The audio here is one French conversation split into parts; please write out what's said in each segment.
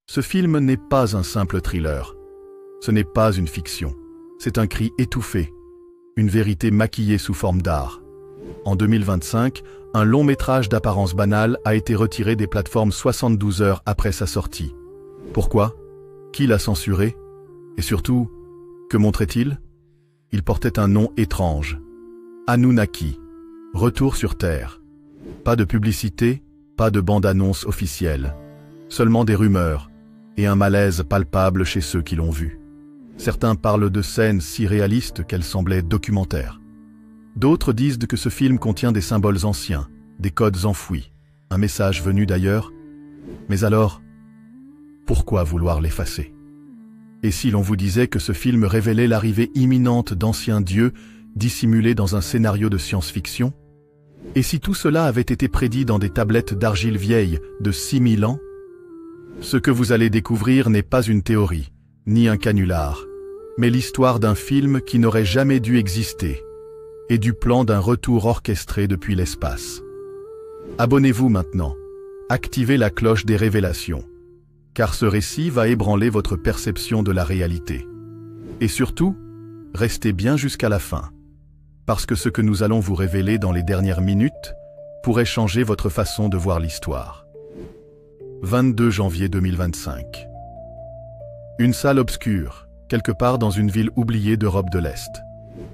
Ce film n'est pas un simple thriller. Ce n'est pas une fiction. C'est un cri étouffé, une vérité maquillée sous forme d'art. En 2025, un long métrage d'apparence banale a été retiré des plateformes 72 heures après sa sortie. Pourquoi? Qui l'a censuré? Et surtout, que montrait-il? Il portait un nom étrange. Anunnaki. Retour sur Terre. Pas de publicité, pas de bande-annonce officielle. Seulement des rumeurs et un malaise palpable chez ceux qui l'ont vu. Certains parlent de scènes si réalistes qu'elles semblaient documentaires. D'autres disent que ce film contient des symboles anciens, des codes enfouis, un message venu d'ailleurs. Mais alors, pourquoi vouloir l'effacer? Et si l'on vous disait que ce film révélait l'arrivée imminente d'anciens dieux dissimulés dans un scénario de science-fiction? Et si tout cela avait été prédit dans des tablettes d'argile vieille de 6000 ans? Ce que vous allez découvrir n'est pas une théorie, ni un canular, mais l'histoire d'un film qui n'aurait jamais dû exister, et du plan d'un retour orchestré depuis l'espace. Abonnez-vous maintenant, activez la cloche des révélations, car ce récit va ébranler votre perception de la réalité. Et surtout, restez bien jusqu'à la fin, parce que ce que nous allons vous révéler dans les dernières minutes pourrait changer votre façon de voir l'histoire. 22 janvier 2025. Une salle obscure, quelque part dans une ville oubliée d'Europe de l'Est.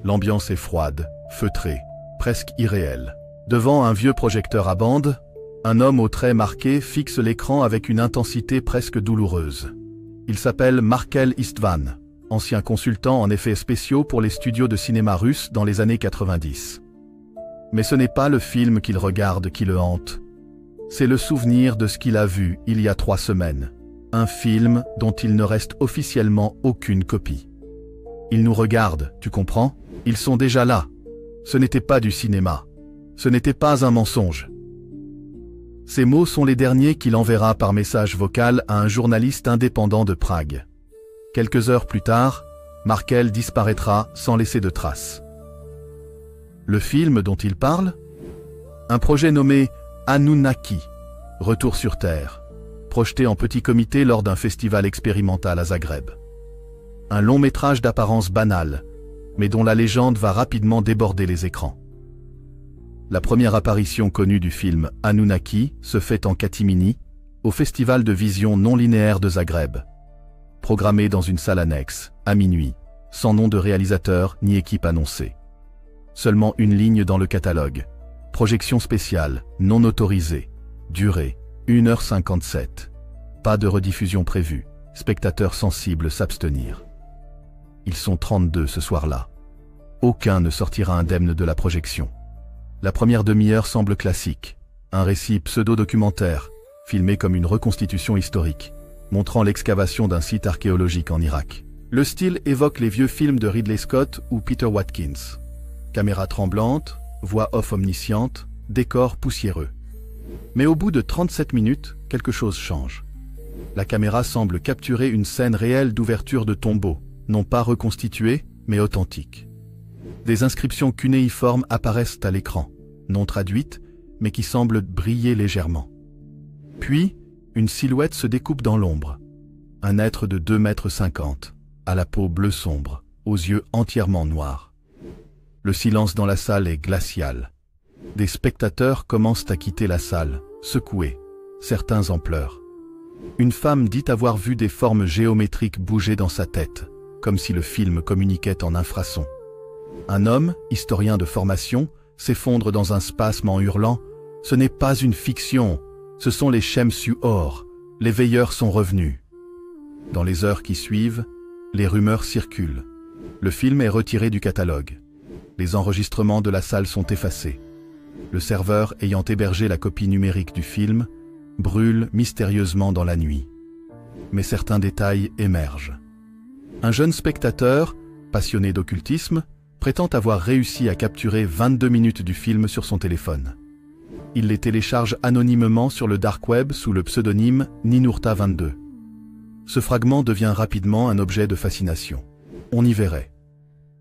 L'ambiance est froide, feutrée, presque irréelle. Devant un vieux projecteur à bande, un homme aux traits marqués fixe l'écran avec une intensité presque douloureuse. Il s'appelle Markel Istvan, ancien consultant en effets spéciaux pour les studios de cinéma russes dans les années 90. Mais ce n'est pas le film qu'il regarde qui le hante. C'est le souvenir de ce qu'il a vu il y a 3 semaines. Un film dont il ne reste officiellement aucune copie. Ils nous regardent, tu comprends? Ils sont déjà là. Ce n'était pas du cinéma. Ce n'était pas un mensonge. Ces mots sont les derniers qu'il enverra par message vocal à un journaliste indépendant de Prague. Quelques heures plus tard, Markel disparaîtra sans laisser de traces. Le film dont il parle? Un projet nommé Anunnaki, Retour sur Terre, projeté en petit comité lors d'un festival expérimental à Zagreb. Un long métrage d'apparence banale, mais dont la légende va rapidement déborder les écrans. La première apparition connue du film Anunnaki se fait en catimini, au festival de vision non linéaire de Zagreb. Programmé dans une salle annexe, à minuit, sans nom de réalisateur ni équipe annoncée. Seulement une ligne dans le catalogue. Projection spéciale, non autorisée. Durée, 1h57. Pas de rediffusion prévue. Spectateurs sensibles s'abstenir. Ils sont 32 ce soir-là. Aucun ne sortira indemne de la projection. La première demi-heure semble classique. Un récit pseudo-documentaire, filmé comme une reconstitution historique, montrant l'excavation d'un site archéologique en Irak. Le style évoque les vieux films de Ridley Scott ou Peter Watkins. Caméra tremblante, voix off omnisciente, décor poussiéreux. Mais au bout de 37 minutes, quelque chose change. La caméra semble capturer une scène réelle d'ouverture de tombeau, non pas reconstituée, mais authentique. Des inscriptions cunéiformes apparaissent à l'écran, non traduites, mais qui semblent briller légèrement. Puis, une silhouette se découpe dans l'ombre. Un être de 2,50 m, à la peau bleu sombre, aux yeux entièrement noirs. Le silence dans la salle est glacial. Des spectateurs commencent à quitter la salle, secoués, certains en pleurs. Une femme dit avoir vu des formes géométriques bouger dans sa tête, comme si le film communiquait en infrasons. Un homme, historien de formation, s'effondre dans un spasme en hurlant « Ce n'est pas une fiction, ce sont les Shem-Su-Or, les veilleurs sont revenus ». Dans les heures qui suivent, les rumeurs circulent. Le film est retiré du catalogue. Les enregistrements de la salle sont effacés. Le serveur ayant hébergé la copie numérique du film brûle mystérieusement dans la nuit. Mais certains détails émergent. Un jeune spectateur, passionné d'occultisme, prétend avoir réussi à capturer 22 minutes du film sur son téléphone. Il les télécharge anonymement sur le dark web sous le pseudonyme Ninurta22. Ce fragment devient rapidement un objet de fascination. On y verrait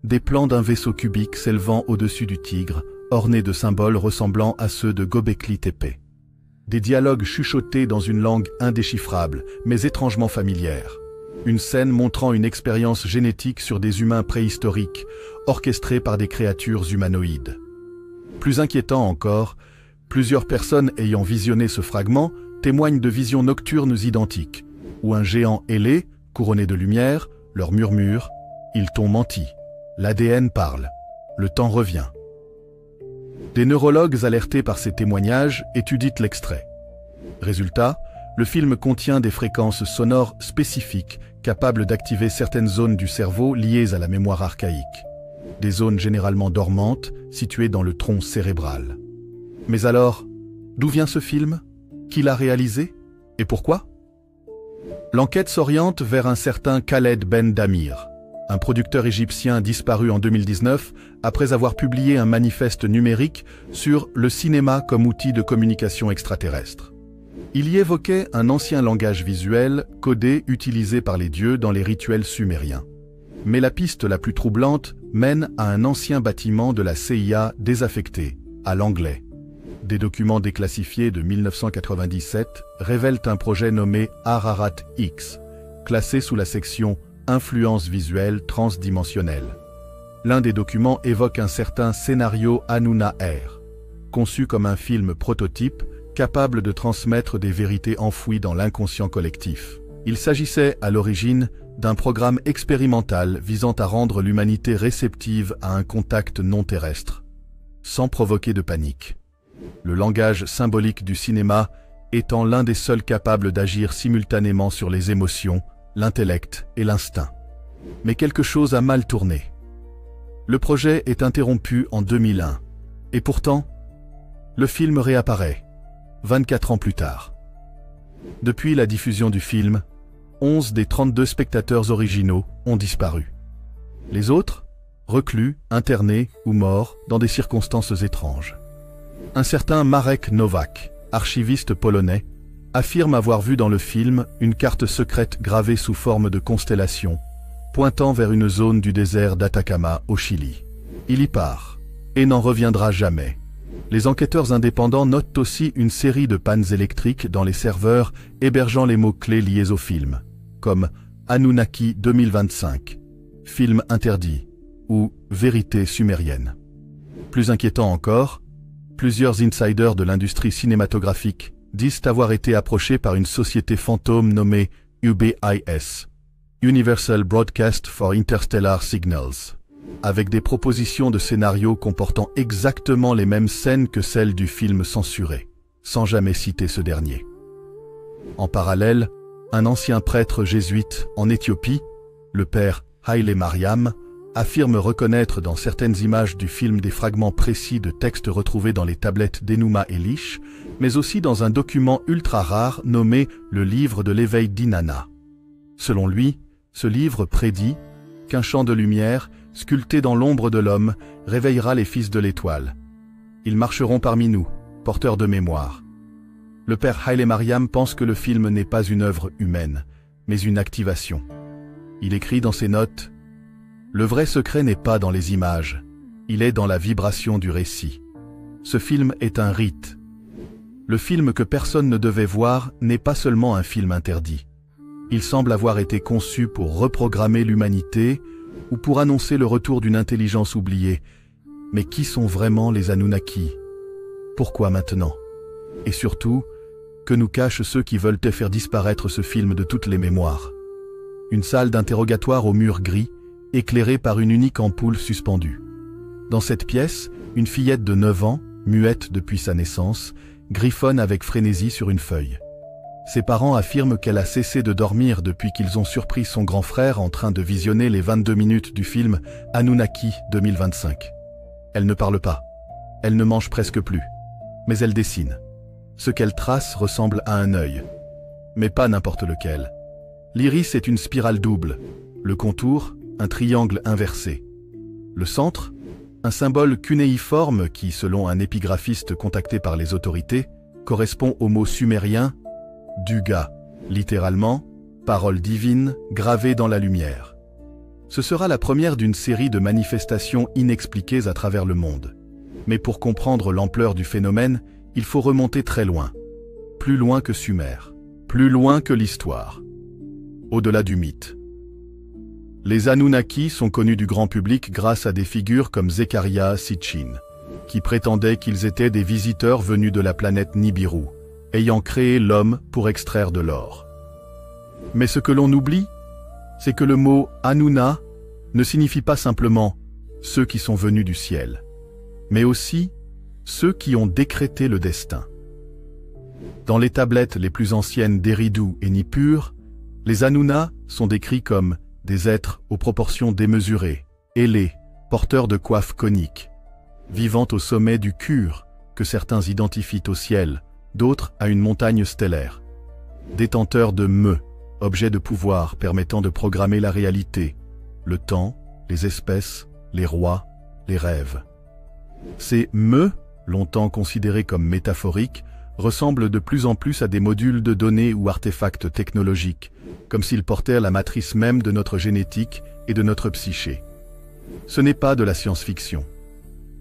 des plans d'un vaisseau cubique s'élevant au-dessus du Tigre, orné de symboles ressemblant à ceux de Göbekli Tepe. des dialogues chuchotés dans une langue indéchiffrable, mais étrangement familière. Une scène montrant une expérience génétique sur des humains préhistoriques, orchestrée par des créatures humanoïdes. Plus inquiétant encore, plusieurs personnes ayant visionné ce fragment témoignent de visions nocturnes identiques, où un géant ailé, couronné de lumière, leur murmure « Ils t'ont menti. L'ADN parle. Le temps revient. » Des neurologues alertés par ces témoignages étudient l'extrait. Résultat, le film contient des fréquences sonores spécifiques capables d'activer certaines zones du cerveau liées à la mémoire archaïque. Des zones généralement dormantes, situées dans le tronc cérébral. Mais alors, d'où vient ce film? Qui l'a réalisé? Et pourquoi? L'enquête s'oriente vers un certain Khaled Ben Damir, un producteur égyptien disparu en 2019 après avoir publié un manifeste numérique sur le cinéma comme outil de communication extraterrestre. Il y évoquait un ancien langage visuel codé utilisé par les dieux dans les rituels sumériens. Mais la piste la plus troublante mène à un ancien bâtiment de la CIA désaffecté, à Langley. Des documents déclassifiés de 1997 révèlent un projet nommé Ararat X, classé sous la section « Influence visuelle transdimensionnelle ». L'un des documents évoque un certain scénario Hanouna R, conçu comme un film prototype capable de transmettre des vérités enfouies dans l'inconscient collectif. Il s'agissait à l'origine d'un programme expérimental visant à rendre l'humanité réceptive à un contact non terrestre, sans provoquer de panique. Le langage symbolique du cinéma étant l'un des seuls capables d'agir simultanément sur les émotions, l'intellect et l'instinct. Mais quelque chose a mal tourné. Le projet est interrompu en 2001, et pourtant, le film réapparaît, 24 ans plus tard. Depuis la diffusion du film, 11 des 32 spectateurs originaux ont disparu. Les autres, reclus, internés ou morts dans des circonstances étranges. Un certain Marek Nowak, archiviste polonais, affirme avoir vu dans le film une carte secrète gravée sous forme de constellation, pointant vers une zone du désert d'Atacama au Chili. Il y part, et n'en reviendra jamais. Les enquêteurs indépendants notent aussi une série de pannes électriques dans les serveurs hébergeant les mots-clés liés au film, comme Anunnaki 2025, film interdit, ou vérité sumérienne. Plus inquiétant encore, plusieurs insiders de l'industrie cinématographique disent avoir été approchés par une société fantôme nommée UBIS, Universal Broadcast for Interstellar Signals, avec des propositions de scénarios comportant exactement les mêmes scènes que celles du film censuré, sans jamais citer ce dernier. En parallèle, un ancien prêtre jésuite en Éthiopie, le père Haile Mariam, affirme reconnaître dans certaines images du film des fragments précis de textes retrouvés dans les tablettes d'Enuma Elish, mais aussi dans un document ultra rare nommé le livre de l'éveil d'Inanna. Selon lui, ce livre prédit qu'un champ de lumière, sculpté dans l'ombre de l'homme, réveillera les fils de l'étoile. Ils marcheront parmi nous, porteurs de mémoire. Le père Haile Mariam pense que le film n'est pas une œuvre humaine, mais une activation. Il écrit dans ses notes « Le vrai secret n'est pas dans les images, il est dans la vibration du récit. Ce film est un rite. Le film que personne ne devait voir n'est pas seulement un film interdit. Il semble avoir été conçu pour reprogrammer l'humanité ou pour annoncer le retour d'une intelligence oubliée. Mais qui sont vraiment les Anunnaki? Pourquoi maintenant? Et surtout, que nous cachent ceux qui veulent te faire disparaître ce film de toutes les mémoires? Une salle d'interrogatoire au mur gris, éclairée par une unique ampoule suspendue. Dans cette pièce, une fillette de 9 ans, muette depuis sa naissance, griffonne avec frénésie sur une feuille. Ses parents affirment qu'elle a cessé de dormir depuis qu'ils ont surpris son grand frère en train de visionner les 22 minutes du film Anunnaki 2025. Elle ne parle pas. Elle ne mange presque plus. Mais elle dessine. Ce qu'elle trace ressemble à un œil. Mais pas n'importe lequel. L'iris est une spirale double. Le contour, un triangle inversé. Le centre, un symbole cunéiforme qui, selon un épigraphiste contacté par les autorités, correspond au mot sumérien Duga, littéralement « parole divine gravée dans la lumière ». Ce sera la première d'une série de manifestations inexpliquées à travers le monde. Mais pour comprendre l'ampleur du phénomène, il faut remonter très loin. plus loin que Sumer, plus loin que l'histoire, au-delà du mythe. Les Anunnaki sont connus du grand public grâce à des figures comme Zecharia Sitchin, qui prétendaient qu'ils étaient des visiteurs venus de la planète Nibiru, ayant créé l'homme pour extraire de l'or. Mais ce que l'on oublie, c'est que le mot Anunna ne signifie pas simplement « ceux qui sont venus du ciel », mais aussi « ceux qui ont décrété le destin ». Dans les tablettes les plus anciennes d'Eridu et Nippur, les Anunna sont décrits comme des êtres aux proportions démesurées, ailés, porteurs de coiffes coniques, vivant au sommet du Kur, que certains identifient au ciel, d'autres à une montagne stellaire. Détenteurs de me, objets de pouvoir permettant de programmer la réalité, le temps, les espèces, les rois, les rêves. Ces me, longtemps considérés comme métaphoriques, ressemblent de plus en plus à des modules de données ou artefacts technologiques, comme s'ils portaient la matrice même de notre génétique et de notre psyché. Ce n'est pas de la science-fiction.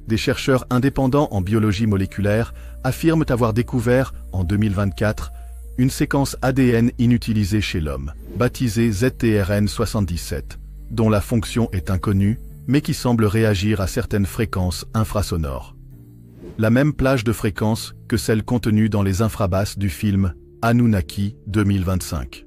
Des chercheurs indépendants en biologie moléculaire affirment avoir découvert, en 2024, une séquence ADN inutilisée chez l'homme, baptisée ZTRN77, dont la fonction est inconnue, mais qui semble réagir à certaines fréquences infrasonores. La même plage de fréquences que celle contenue dans les infrabasses du film Anunnaki 2025.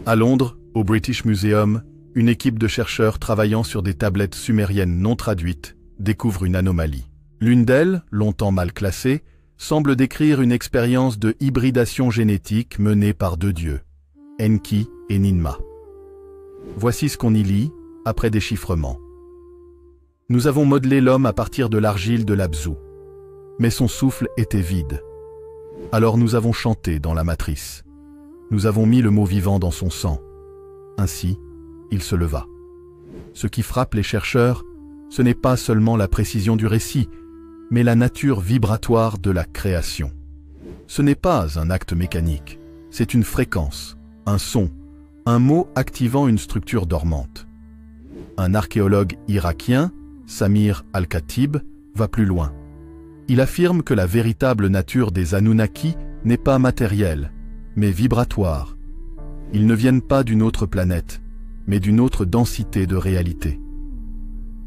À Londres, au British Museum, une équipe de chercheurs travaillant sur des tablettes sumériennes non traduites découvre une anomalie. L'une d'elles, longtemps mal classée, semble décrire une expérience de hybridation génétique menée par deux dieux, Enki et Ninma. Voici ce qu'on y lit, après déchiffrement. Nous avons modelé l'homme à partir de l'argile de l'Abzu, mais son souffle était vide. Alors nous avons chanté dans la matrice. Nous avons mis le mot vivant dans son sang. Ainsi, il se leva. Ce qui frappe les chercheurs, ce n'est pas seulement la précision du récit, mais la nature vibratoire de la création. Ce n'est pas un acte mécanique, c'est une fréquence, un son, un mot activant une structure dormante. Un archéologue irakien, Samir Al-Khatib, va plus loin. Il affirme que la véritable nature des Anunnaki n'est pas matérielle, mais vibratoire. Ils ne viennent pas d'une autre planète, mais d'une autre densité de réalité.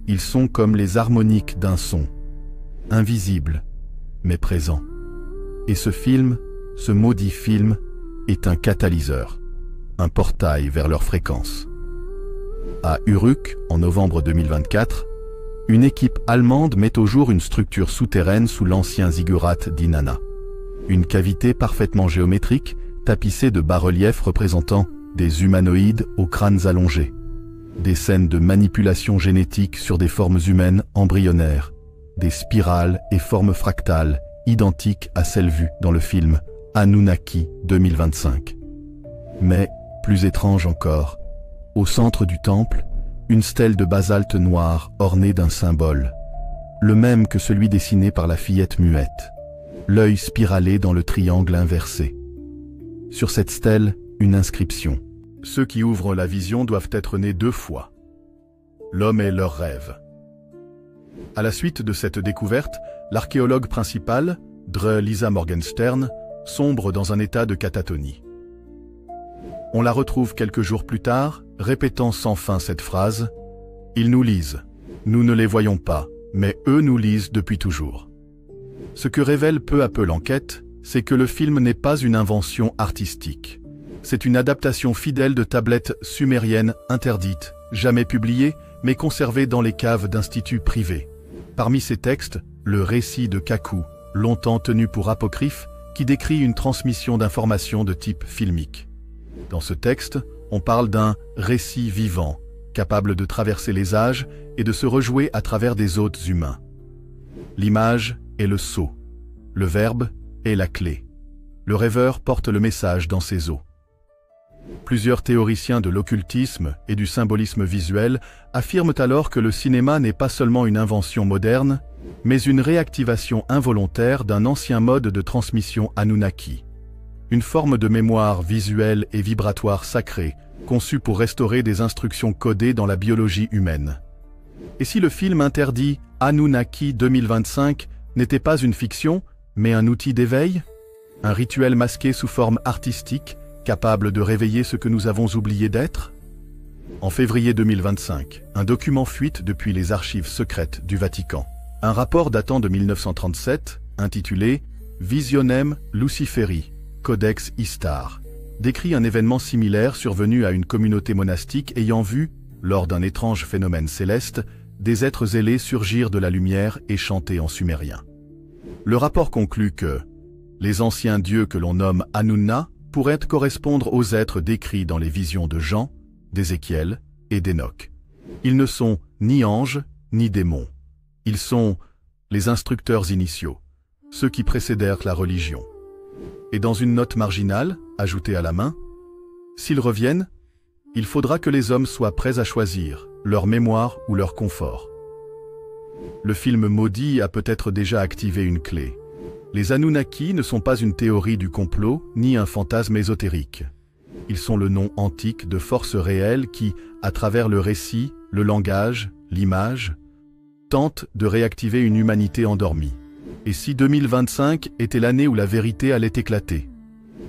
Ils sont comme les harmoniques d'un son, invisibles, mais présents. Et ce film, ce maudit film, est un catalyseur, un portail vers leur fréquence. À Uruk, en novembre 2024, une équipe allemande met au jour une structure souterraine sous l'ancien ziggurat d'Inanna. Une cavité parfaitement géométrique, tapissée de bas-reliefs représentant des humanoïdes aux crânes allongés. Des scènes de manipulation génétique sur des formes humaines embryonnaires. Des spirales et formes fractales identiques à celles vues dans le film Anunnaki 2025. Mais, plus étrange encore, au centre du temple, une stèle de basalte noir ornée d'un symbole, le même que celui dessiné par la fillette muette, l'œil spiralé dans le triangle inversé. Sur cette stèle, une inscription. Ceux qui ouvrent la vision doivent être nés deux fois. L'homme est leur rêve. À la suite de cette découverte, l'archéologue principal, Dre Lisa Morgenstern, sombre dans un état de catatonie. On la retrouve quelques jours plus tard, répétant sans fin cette phrase « Ils nous lisent. Nous ne les voyons pas, mais eux nous lisent depuis toujours. » Ce que révèle peu à peu l'enquête, c'est que le film n'est pas une invention artistique. C'est une adaptation fidèle de tablettes sumériennes interdites, jamais publiées, mais conservées dans les caves d'instituts privés. Parmi ces textes, le récit de Kaku, longtemps tenu pour apocryphe, qui décrit une transmission d'informations de type filmique. Dans ce texte, on parle d'un récit vivant, capable de traverser les âges et de se rejouer à travers des hôtes humains. L'image est le sceau, le verbe est la clé. Le rêveur porte le message dans ses os. Plusieurs théoriciens de l'occultisme et du symbolisme visuel affirment alors que le cinéma n'est pas seulement une invention moderne, mais une réactivation involontaire d'un ancien mode de transmission Anunnaki. Une forme de mémoire visuelle et vibratoire sacrée, conçue pour restaurer des instructions codées dans la biologie humaine. Et si le film interdit Anunnaki 2025 n'était pas une fiction, mais un outil d'éveil ? Un rituel masqué sous forme artistique, capable de réveiller ce que nous avons oublié d'être? En février 2025, un document fuite depuis les archives secrètes du Vatican. Un rapport datant de 1937, intitulé « Visionem Luciferi, Codex Istar », décrit un événement similaire survenu à une communauté monastique ayant vu, lors d'un étrange phénomène céleste, des êtres ailés surgir de la lumière et chanter en sumérien. Le rapport conclut que les anciens dieux que l'on nomme Anunna pourraient correspondre aux êtres décrits dans les visions de Jean, d'Ézéchiel et d'Enoch. Ils ne sont ni anges ni démons. Ils sont les instructeurs initiaux, ceux qui précédèrent la religion. Et dans une note marginale, ajoutée à la main, s'ils reviennent, il faudra que les hommes soient prêts à choisir leur mémoire ou leur confort. Le film maudit a peut-être déjà activé une clé. Les Anunnaki ne sont pas une théorie du complot ni un fantasme ésotérique. Ils sont le nom antique de forces réelles qui, à travers le récit, le langage, l'image, tentent de réactiver une humanité endormie. Et si 2025 était l'année où la vérité allait éclater?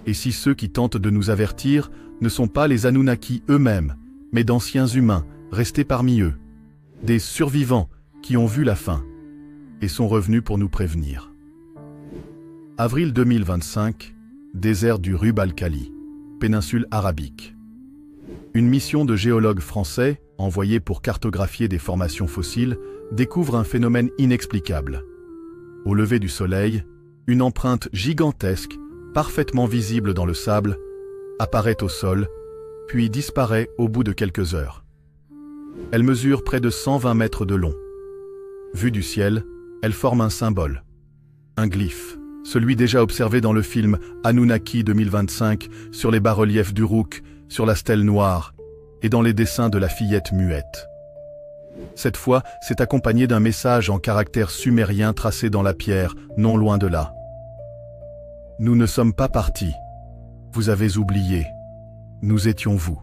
Et si ceux qui tentent de nous avertir ne sont pas les Anunnaki eux-mêmes, mais d'anciens humains restés parmi eux, des survivants qui ont vu la fin et sont revenus pour nous prévenir? Avril 2025, désert du Rub al-Khali, péninsule arabique. Une mission de géologues français, envoyée pour cartographier des formations fossiles, découvre un phénomène inexplicable. Au lever du soleil, une empreinte gigantesque, parfaitement visible dans le sable, apparaît au sol, puis disparaît au bout de quelques heures. Elle mesure près de 120 mètres de long. Vue du ciel, elle forme un symbole, un glyphe, celui déjà observé dans le film Anunnaki 2025 sur les bas-reliefs d'Uruk, sur la stèle noire et dans les dessins de la fillette muette. Cette fois, c'est accompagné d'un message en caractères sumériens tracé dans la pierre, non loin de là. Nous ne sommes pas partis. Vous avez oublié. Nous étions vous.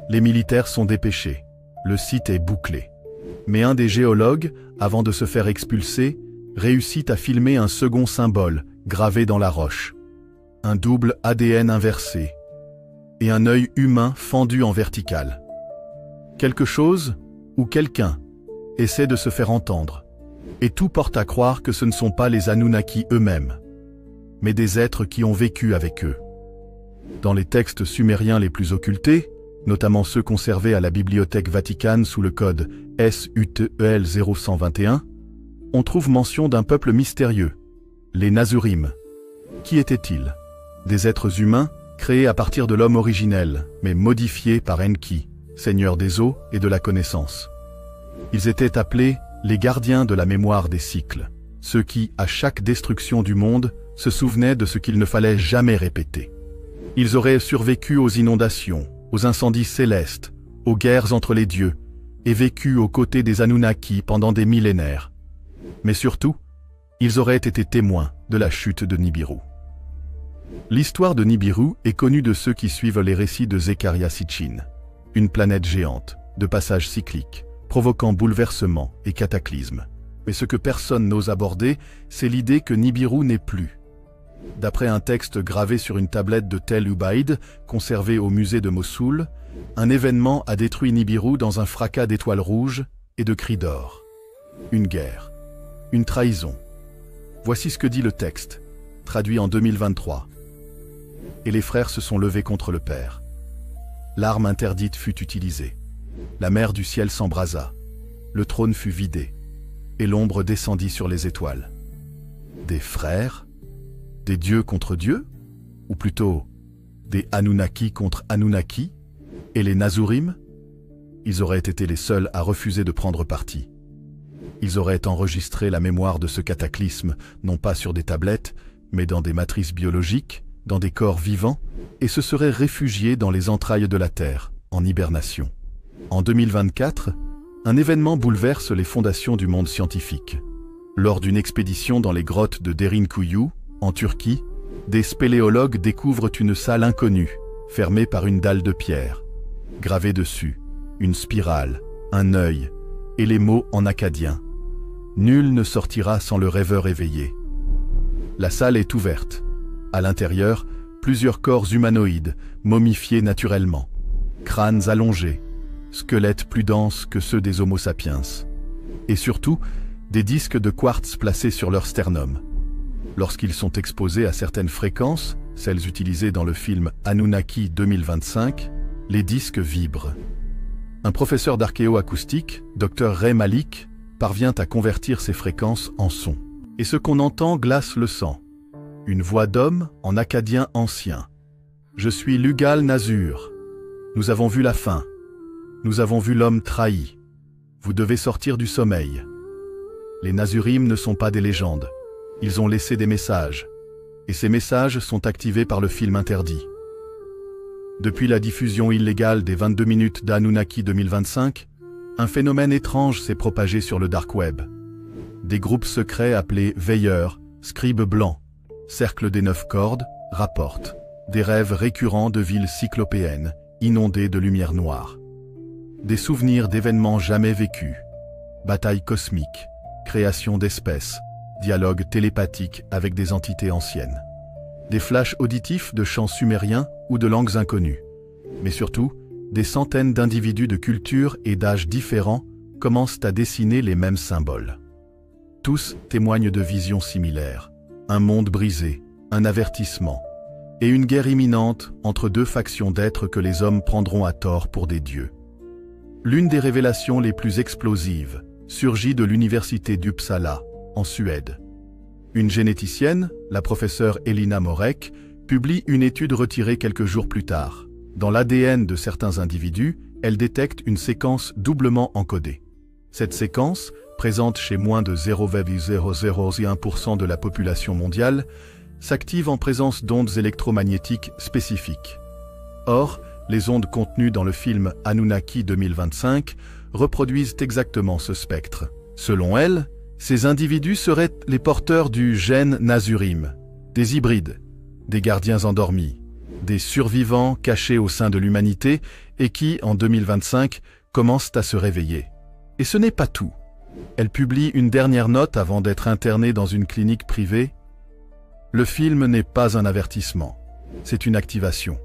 Les militaires sont dépêchés. Le site est bouclé. Mais un des géologues, avant de se faire expulser, réussit à filmer un second symbole gravé dans la roche. Un double ADN inversé et un œil humain fendu en verticale. Quelque chose ou quelqu'un essaie de se faire entendre, et tout porte à croire que ce ne sont pas les Anunnaki eux-mêmes, mais des êtres qui ont vécu avec eux. Dans les textes sumériens les plus occultés, notamment ceux conservés à la Bibliothèque Vaticane sous le code SUTEL 0121, on trouve mention d'un peuple mystérieux, les Nazurim. Qui étaient-ils? Des êtres humains créés à partir de l'homme originel, mais modifiés par Enki, seigneur des eaux et de la connaissance. Ils étaient appelés les gardiens de la mémoire des cycles, ceux qui, à chaque destruction du monde, se souvenaient de ce qu'il ne fallait jamais répéter. Ils auraient survécu aux inondations, aux incendies célestes, aux guerres entre les dieux, et vécu aux côtés des Anunnaki pendant des millénaires. Mais surtout, ils auraient été témoins de la chute de Nibiru. L'histoire de Nibiru est connue de ceux qui suivent les récits de Zecharia Sitchin, une planète géante, de passage cyclique, provoquant bouleversements et cataclysmes. Mais ce que personne n'ose aborder, c'est l'idée que Nibiru n'est plus. D'après un texte gravé sur une tablette de Tel Ubaid, conservé au musée de Mossoul, un événement a détruit Nibiru dans un fracas d'étoiles rouges et de cris d'or. Une guerre, une trahison. Voici ce que dit le texte, traduit en 2023. Et les frères se sont levés contre le Père. L'arme interdite fut utilisée. La mer du ciel s'embrasa. Le trône fut vidé. Et l'ombre descendit sur les étoiles. Des frères? Des dieux contre dieux? Ou plutôt, des Anunnaki contre Anunnaki? Et les Nazurim? Ils auraient été les seuls à refuser de prendre parti. Ils auraient enregistré la mémoire de ce cataclysme, non pas sur des tablettes, mais dans des matrices biologiques, dans des corps vivants, et se seraient réfugiés dans les entrailles de la Terre, en hibernation. En 2024, un événement bouleverse les fondations du monde scientifique. Lors d'une expédition dans les grottes de Derinkuyu, en Turquie, des spéléologues découvrent une salle inconnue, fermée par une dalle de pierre. Gravée dessus, une spirale, un œil, et les mots en akkadien. Nul ne sortira sans le rêveur éveillé. La salle est ouverte. À l'intérieur, plusieurs corps humanoïdes, momifiés naturellement. Crânes allongés, squelettes plus denses que ceux des Homo sapiens. Et surtout, des disques de quartz placés sur leur sternum. Lorsqu'ils sont exposés à certaines fréquences, celles utilisées dans le film Anunnaki 2025, les disques vibrent. Un professeur d'archéoacoustique, Dr Ray Malik, parvient à convertir ces fréquences en son. Et ce qu'on entend glace le sang. Une voix d'homme en acadien ancien. « Je suis Lugal Nazur. Nous avons vu la fin. Nous avons vu l'homme trahi. Vous devez sortir du sommeil. » Les Nazurim ne sont pas des légendes. Ils ont laissé des messages. Et ces messages sont activés par le film interdit. Depuis la diffusion illégale des 22 minutes d'Anunnaki 2025, un phénomène étrange s'est propagé sur le dark web. Des groupes secrets appelés veilleurs, scribes blancs, cercles des 9 cordes, rapportent des rêves récurrents de villes cyclopéennes, inondées de lumière noire. Des souvenirs d'événements jamais vécus, batailles cosmiques, création d'espèces, dialogues télépathiques avec des entités anciennes. Des flashs auditifs de chants sumériens ou de langues inconnues. Mais surtout, des centaines d'individus de cultures et d'âges différents commencent à dessiner les mêmes symboles. Tous témoignent de visions similaires. Un monde brisé, un avertissement, et une guerre imminente entre deux factions d'êtres que les hommes prendront à tort pour des dieux. L'une des révélations les plus explosives surgit de l'université d'Uppsala, en Suède. Une généticienne, la professeure Elina Morek, publie une étude retirée quelques jours plus tard. Dans l'ADN de certains individus, elle détecte une séquence doublement encodée. Cette séquence, présente chez moins de 0,001% de la population mondiale, s'active en présence d'ondes électromagnétiques spécifiques. Or, les ondes contenues dans le film Anunnaki 2025 reproduisent exactement ce spectre. Selon elle, ces individus seraient les porteurs du gène Nazurim, des hybrides, des gardiens endormis, des survivants cachés au sein de l'humanité et qui, en 2025, commencent à se réveiller. Et ce n'est pas tout. Elle publie une dernière note avant d'être internée dans une clinique privée. Le film n'est pas un avertissement, c'est une activation.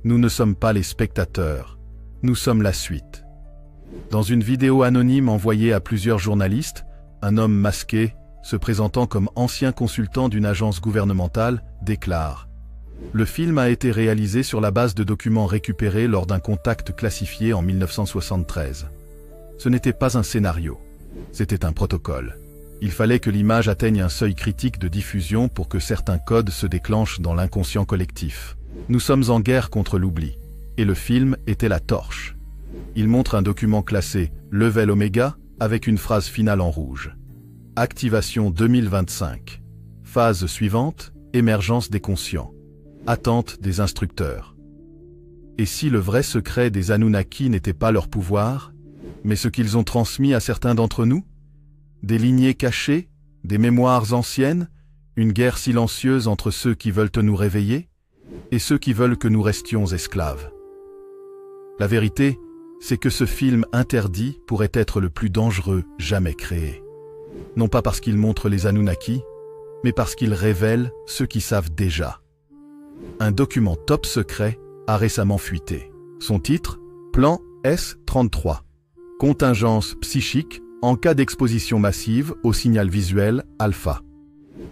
Nous ne sommes pas les spectateurs, nous sommes la suite. Dans une vidéo anonyme envoyée à plusieurs journalistes, un homme masqué, se présentant comme ancien consultant d'une agence gouvernementale, déclare « Le film a été réalisé sur la base de documents récupérés lors d'un contact classifié en 1973. Ce n'était pas un scénario, c'était un protocole. Il fallait que l'image atteigne un seuil critique de diffusion pour que certains codes se déclenchent dans l'inconscient collectif. Nous sommes en guerre contre l'oubli, et le film était la torche. Il montre un document classé « Level Omega » avec une phrase finale en rouge. Activation 2025. Phase suivante, émergence des conscients. Attente des instructeurs. Et si le vrai secret des Anunnaki n'était pas leur pouvoir, mais ce qu'ils ont transmis à certains d'entre nous? Des lignées cachées, des mémoires anciennes, une guerre silencieuse entre ceux qui veulent nous réveiller et ceux qui veulent que nous restions esclaves. La vérité, c'est que ce film interdit pourrait être le plus dangereux jamais créé. Non pas parce qu'il montre les Anunnaki, mais parce qu'il révèle ceux qui savent déjà. Un document top secret a récemment fuité. Son titre, Plan S-33. Contingence psychique en cas d'exposition massive au signal visuel alpha.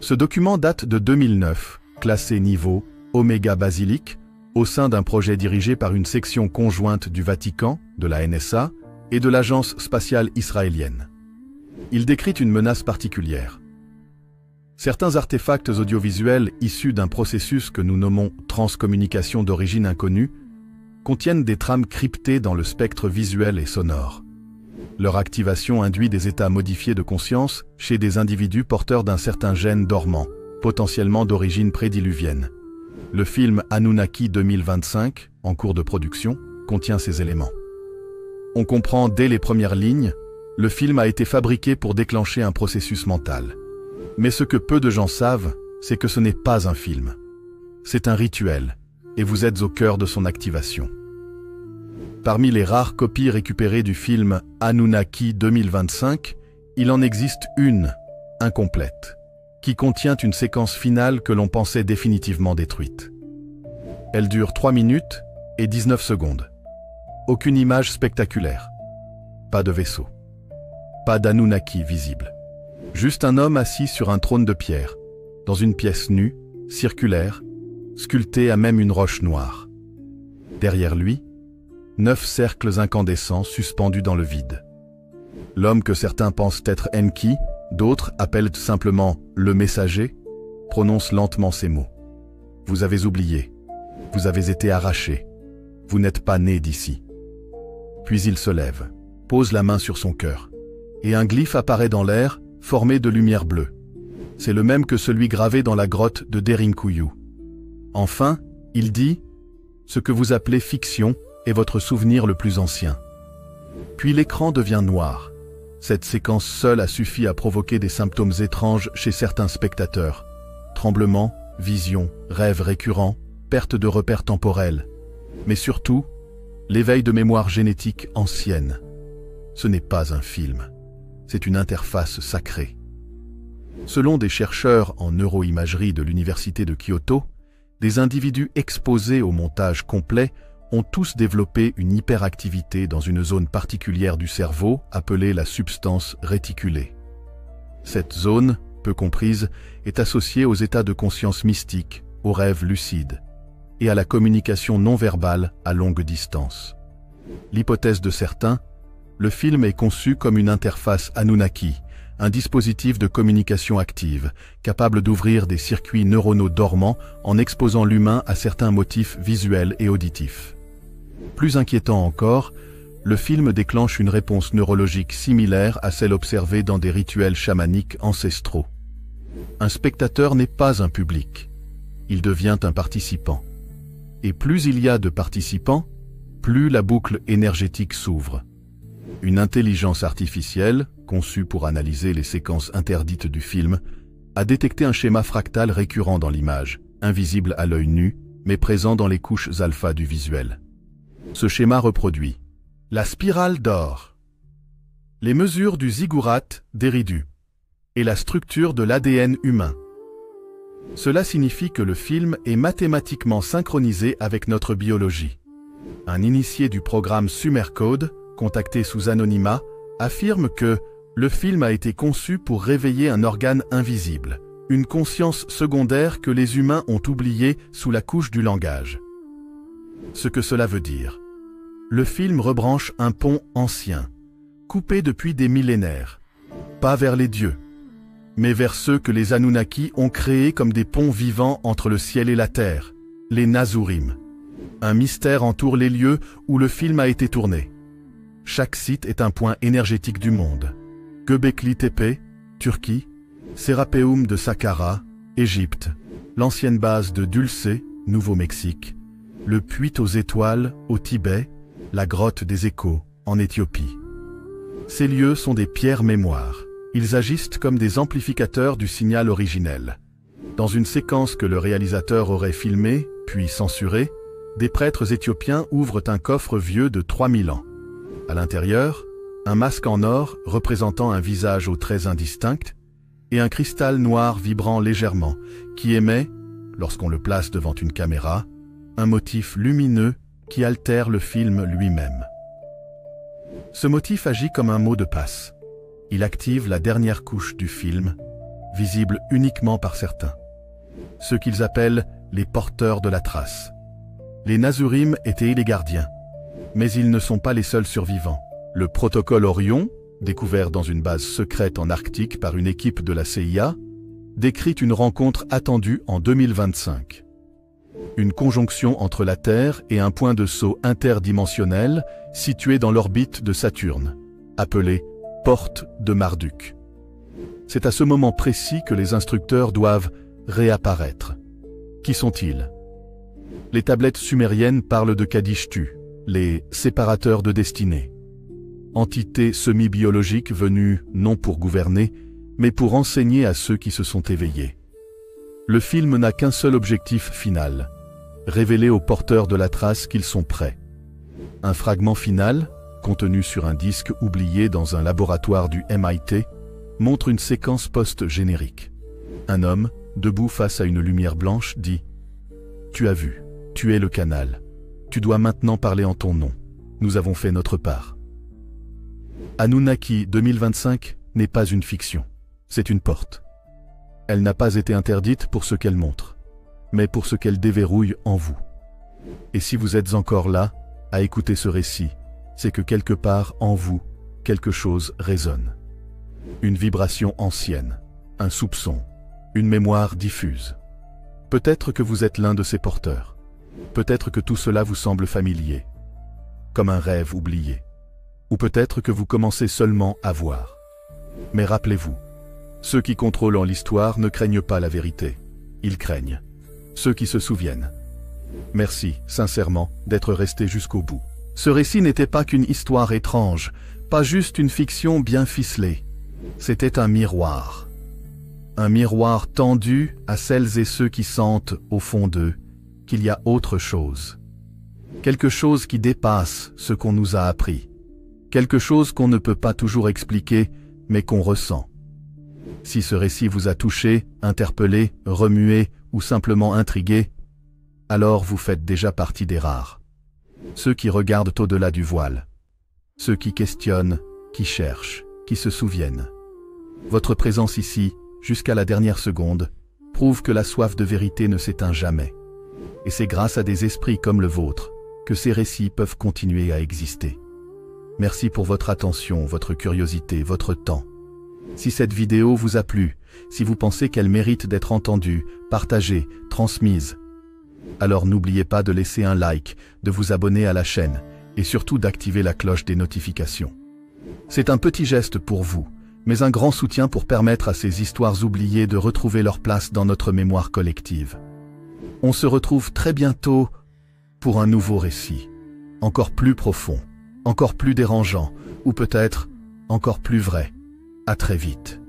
Ce document date de 2009, classé niveau Oméga Basilic, au sein d'un projet dirigé par une section conjointe du Vatican, de la NSA et de l'Agence spatiale israélienne. Il décrit une menace particulière. Certains artefacts audiovisuels issus d'un processus que nous nommons transcommunication d'origine inconnue contiennent des trames cryptées dans le spectre visuel et sonore. Leur activation induit des états modifiés de conscience chez des individus porteurs d'un certain gène dormant, potentiellement d'origine prédiluvienne. Le film Anunnaki 2025, en cours de production, contient ces éléments. On comprend dès les premières lignes, le film a été fabriqué pour déclencher un processus mental. Mais ce que peu de gens savent, c'est que ce n'est pas un film. C'est un rituel, et vous êtes au cœur de son activation. Parmi les rares copies récupérées du film Anunnaki 2025, il en existe une, incomplète. qui contient une séquence finale que l'on pensait définitivement détruite. Elle dure 3 minutes et 19 secondes. Aucune image spectaculaire. Pas de vaisseau. Pas d'Anunnaki visible. Juste un homme assis sur un trône de pierre, dans une pièce nue, circulaire, sculptée à même une roche noire. Derrière lui, 9 cercles incandescents suspendus dans le vide. L'homme que certains pensent être Enki, d'autres appellent simplement le messager, prononce lentement ces mots. Vous avez oublié. Vous avez été arraché. Vous n'êtes pas né d'ici. Puis il se lève, pose la main sur son cœur, et un glyphe apparaît dans l'air, formé de lumière bleue. C'est le même que celui gravé dans la grotte de Derinkuyu. Enfin, il dit « Ce que vous appelez fiction est votre souvenir le plus ancien. » Puis l'écran devient noir. Cette séquence seule a suffi à provoquer des symptômes étranges chez certains spectateurs. Tremblements, visions, rêves récurrents, perte de repères temporels. Mais surtout, l'éveil de mémoire génétique ancienne. Ce n'est pas un film. C'est une interface sacrée. Selon des chercheurs en neuroimagerie de l'université de Kyoto, des individus exposés au montage complet ont tous développé une hyperactivité dans une zone particulière du cerveau appelée la substance réticulée. Cette zone, peu comprise, est associée aux états de conscience mystiques, aux rêves lucides et à la communication non verbale à longue distance. L'hypothèse de certains, le film est conçu comme une interface Anunnaki, un dispositif de communication active, capable d'ouvrir des circuits neuronaux dormants en exposant l'humain à certains motifs visuels et auditifs. Plus inquiétant encore, le film déclenche une réponse neurologique similaire à celle observée dans des rituels chamaniques ancestraux. Un spectateur n'est pas un public, il devient un participant. Et plus il y a de participants, plus la boucle énergétique s'ouvre. Une intelligence artificielle, conçue pour analyser les séquences interdites du film, a détecté un schéma fractal récurrent dans l'image, invisible à l'œil nu, mais présent dans les couches alpha du visuel. Ce schéma reproduit la spirale d'or, les mesures du ziggurat d'Eridu et la structure de l'ADN humain. Cela signifie que le film est mathématiquement synchronisé avec notre biologie. Un initié du programme Sumercode, contacté sous anonymat, affirme que le film a été conçu pour réveiller un organe invisible, une conscience secondaire que les humains ont oubliée sous la couche du langage. Ce que cela veut dire. Le film rebranche un pont ancien, coupé depuis des millénaires, pas vers les dieux, mais vers ceux que les Anunnaki ont créés comme des ponts vivants entre le ciel et la terre, les Nasurim. Un mystère entoure les lieux où le film a été tourné. Chaque site est un point énergétique du monde. Göbekli Tepe, Turquie, Serapeum de Saqqara, Égypte, l'ancienne base de Dulce, Nouveau-Mexique, le puits aux étoiles, au Tibet, la grotte des échos, en Éthiopie. Ces lieux sont des pierres mémoires. Ils agissent comme des amplificateurs du signal originel. Dans une séquence que le réalisateur aurait filmée, puis censurée, des prêtres éthiopiens ouvrent un coffre vieux de 3000 ans. À l'intérieur, un masque en or représentant un visage aux traits indistincts et un cristal noir vibrant légèrement qui émet, lorsqu'on le place devant une caméra, un motif lumineux qui altère le film lui-même. Ce motif agit comme un mot de passe. Il active la dernière couche du film, visible uniquement par certains. Ceux qu'ils appellent les porteurs de la trace. Les Nasurim étaient les gardiens, mais ils ne sont pas les seuls survivants. Le protocole Orion, découvert dans une base secrète en Arctique par une équipe de la CIA, décrit une rencontre attendue en 2025. Une conjonction entre la Terre et un point de saut interdimensionnel situé dans l'orbite de Saturne, appelé Porte de Marduk. C'est à ce moment précis que les instructeurs doivent réapparaître. Qui sont-ils? Les tablettes sumériennes parlent de Kadishtu, les séparateurs de destinée. Entités semi-biologiques venues non pour gouverner, mais pour enseigner à ceux qui se sont éveillés. Le film n'a qu'un seul objectif final, révéler aux porteurs de la trace qu'ils sont prêts. Un fragment final, contenu sur un disque oublié dans un laboratoire du MIT, montre une séquence post-générique. Un homme, debout face à une lumière blanche, dit « Tu as vu, tu es le canal. Tu dois maintenant parler en ton nom. Nous avons fait notre part. » Anunnaki 2025 n'est pas une fiction, c'est une porte. Elle n'a pas été interdite pour ce qu'elle montre, mais pour ce qu'elle déverrouille en vous. Et si vous êtes encore là, à écouter ce récit, c'est que quelque part en vous, quelque chose résonne. Une vibration ancienne, un soupçon, une mémoire diffuse. Peut-être que vous êtes l'un de ces porteurs. Peut-être que tout cela vous semble familier, comme un rêve oublié. Ou peut-être que vous commencez seulement à voir. Mais rappelez-vous, ceux qui contrôlent l'histoire ne craignent pas la vérité. Ils craignent ceux qui se souviennent. Merci, sincèrement, d'être resté jusqu'au bout. Ce récit n'était pas qu'une histoire étrange, pas juste une fiction bien ficelée. C'était un miroir. Un miroir tendu à celles et ceux qui sentent, au fond d'eux, qu'il y a autre chose. Quelque chose qui dépasse ce qu'on nous a appris. Quelque chose qu'on ne peut pas toujours expliquer, mais qu'on ressent. Si ce récit vous a touché, interpellé, remué ou simplement intrigué, alors vous faites déjà partie des rares. Ceux qui regardent au-delà du voile. Ceux qui questionnent, qui cherchent, qui se souviennent. Votre présence ici, jusqu'à la dernière seconde, prouve que la soif de vérité ne s'éteint jamais. Et c'est grâce à des esprits comme le vôtre que ces récits peuvent continuer à exister. Merci pour votre attention, votre curiosité, votre temps. Si cette vidéo vous a plu, si vous pensez qu'elle mérite d'être entendue, partagée, transmise, alors n'oubliez pas de laisser un like, de vous abonner à la chaîne et surtout d'activer la cloche des notifications. C'est un petit geste pour vous, mais un grand soutien pour permettre à ces histoires oubliées de retrouver leur place dans notre mémoire collective. On se retrouve très bientôt pour un nouveau récit, encore plus profond, encore plus dérangeant, ou peut-être encore plus vrai. À très vite.